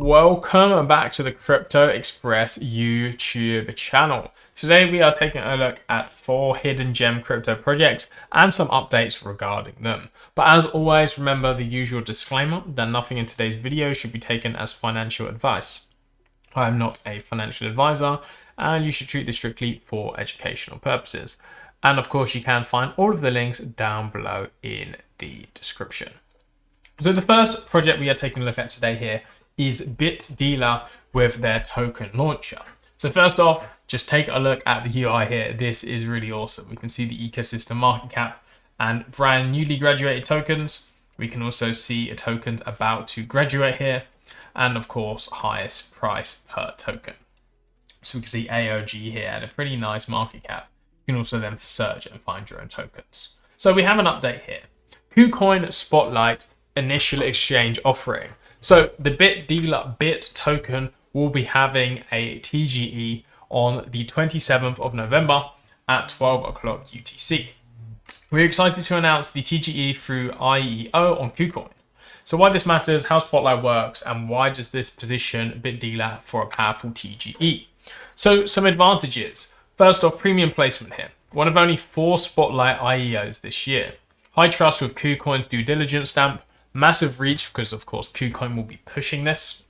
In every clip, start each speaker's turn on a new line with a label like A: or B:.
A: Welcome back to the CryptoExpress YouTube channel. Today we are taking a look at 4 hidden gem crypto projects and some updates regarding them. But as always, remember the usual disclaimer that nothing in today's video should be taken as financial advice. I am not a financial advisor and you should treat this strictly for educational purposes. And of course you can find all of the links down below in the description. So the first project we are taking a look at today here is BitDealer with their token launcher. So first off, just take a look at the UI here. This is really awesome. We can see the ecosystem market cap and brand newly graduated tokens. We can also see tokens about to graduate here. And of course, highest price per token. So we can see AOG here at a pretty nice market cap. You can also then search and find your own tokens. So we have an update here. KuCoin Spotlight initial exchange offering. So the BitDealer BIT token will be having a TGE on the 27th of November at 12 o'clock UTC. We're excited to announce the TGE through IEO on KuCoin. So why this matters, how Spotlight works, and why does this position BitDealer for a powerful TGE? So some advantages. First off, premium placement here. One of only 4 Spotlight IEOs this year. High trust with KuCoin's due diligence stamp. Massive reach because of course KuCoin will be pushing this.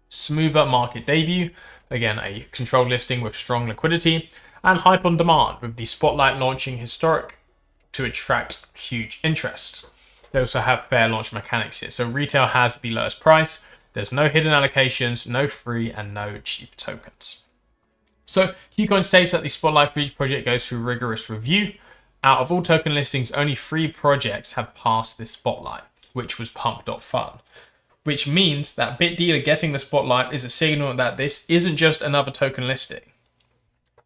A: Smoother market debut, again a controlled listing with strong liquidity, and hype on demand with the Spotlight launching historic to attract huge interest. They also have fair launch mechanics here. So retail has the lowest price, there's no hidden allocations, no free and no cheap tokens. So KuCoin states that the Spotlight for each project goes through rigorous review. Out of all token listings, only 3 projects have passed this Spotlight, which was pump.fun, which means that BitDealer getting the Spotlight is a signal that this isn't just another token listing.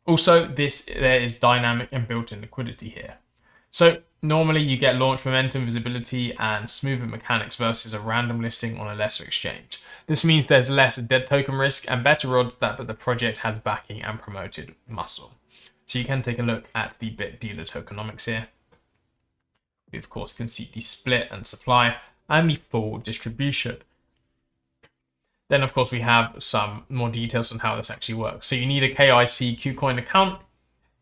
A: Also, there is dynamic and built-in liquidity here. So normally you get launch momentum, visibility, and smoother mechanics versus a random listing on a lesser exchange. This means there's less dead token risk and better odds that the project has backing and promoted muscle. So you can take a look at the BitDealer tokenomics here. We of course can see the split and supply and the full distribution. Then of course we have some more details on how this actually works. So you need a KIC KuCoin account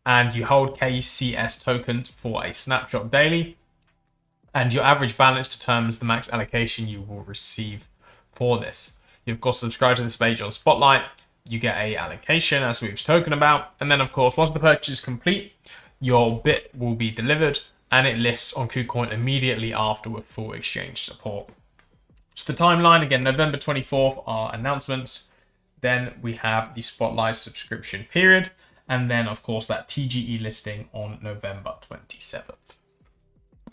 A: and you hold KCS tokens for a snapshot daily. And your average balance determines the max allocation you will receive for this. You of course subscribe to this page on Spotlight. You get a allocation as we've spoken about. And then of course once the purchase is complete, your bit will be delivered and it lists on KuCoin immediately after with full exchange support. So the timeline, again, November 24th are announcements. Then we have the Spotlight subscription period. And then, of course, that TGE listing on November 27th.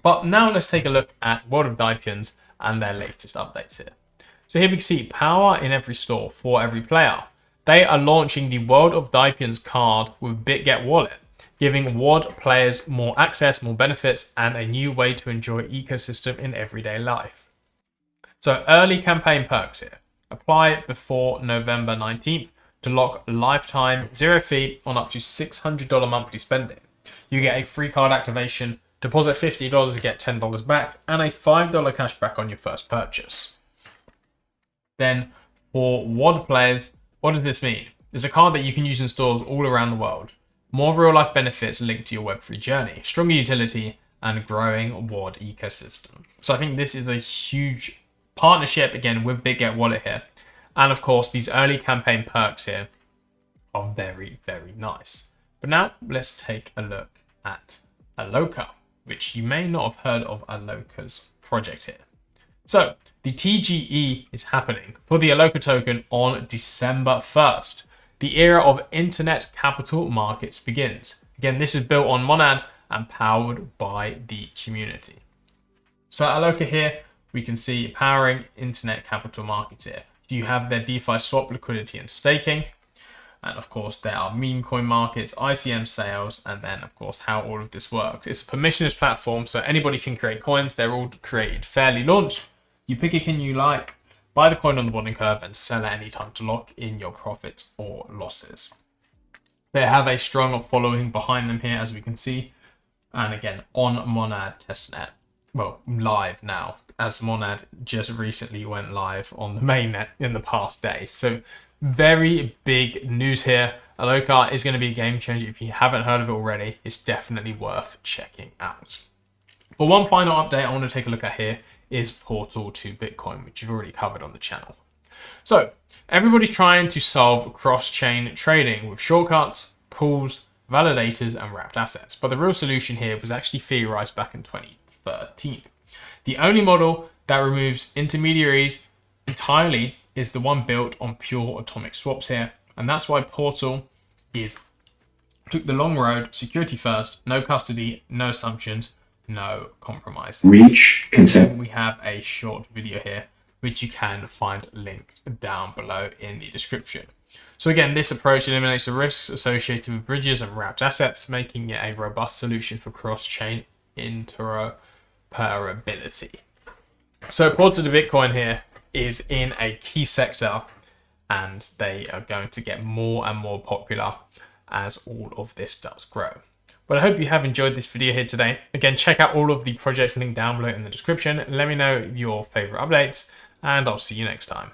A: But now let's take a look at World of Dypians and their latest updates here. So here we can see power in every store for every player. They are launching the World of Dypians card with BitGet Wallet, giving WOD players more access, more benefits, and a new way to enjoy ecosystem in everyday life. So early campaign perks here. Apply before November 19th to lock lifetime 0 fee on up to $600 monthly spending. You get a free card activation, deposit $50 to get $10 back, and a $5 cash back on your first purchase. Then for WOD players, what does this mean? It's a card that you can use in stores all around the world. More real-life benefits linked to your Web3 journey, stronger utility, and growing WOD ecosystem. So I think this is a huge partnership, again, with BitGet Wallet here. And of course, these early campaign perks here are very, very nice. But now let's take a look at Alloca, which you may not have heard of Alloca's project here. So the TGE is happening for the Aloka token on December 1st. The era of internet capital markets begins. Again, this is built on Monad and powered by the community. So at Alloca here, we can see powering internet capital markets here. You have their DeFi swap liquidity and staking. And of course, there are meme coin markets, ICM sales, and then of course, how all of this works. It's a permissionless platform, so anybody can create coins. They're all created fairly launched. You pick a coin you like, buy the coin on the bottom curve and sell at any time to lock in your profits or losses. They have a strong following behind them here, as we can see. And again, on Monad testnet, well, live now. as Monad just recently went live on the mainnet in the past day. So very big news here. Alloca is going to be a game changer. If you haven't heard of it already, it's definitely worth checking out. But one final update I want to take a look at here is Portal to Bitcoin, which you've already covered on the channel. So everybody's trying to solve cross-chain trading with shortcuts, pools, validators, and wrapped assets. But the real solution here was actually theorized back in 2013. The only model that removes intermediaries entirely is the one built on pure atomic swaps here. And that's why Portal took the long road, security first, no custody, no assumptions, no compromise.
B: Reach consent.
A: We have a short video here, which you can find linked down below in the description. So again, this approach eliminates the risks associated with bridges and wrapped assets, making it a robust solution for cross-chain interoperability. So Portal to Bitcoin here is in a key sector, and they are going to get more and more popular as all of this does grow. But I hope you have enjoyed this video here today. Again, check out all of the projects linked down below in the description. Let me know your favorite updates, and I'll see you next time.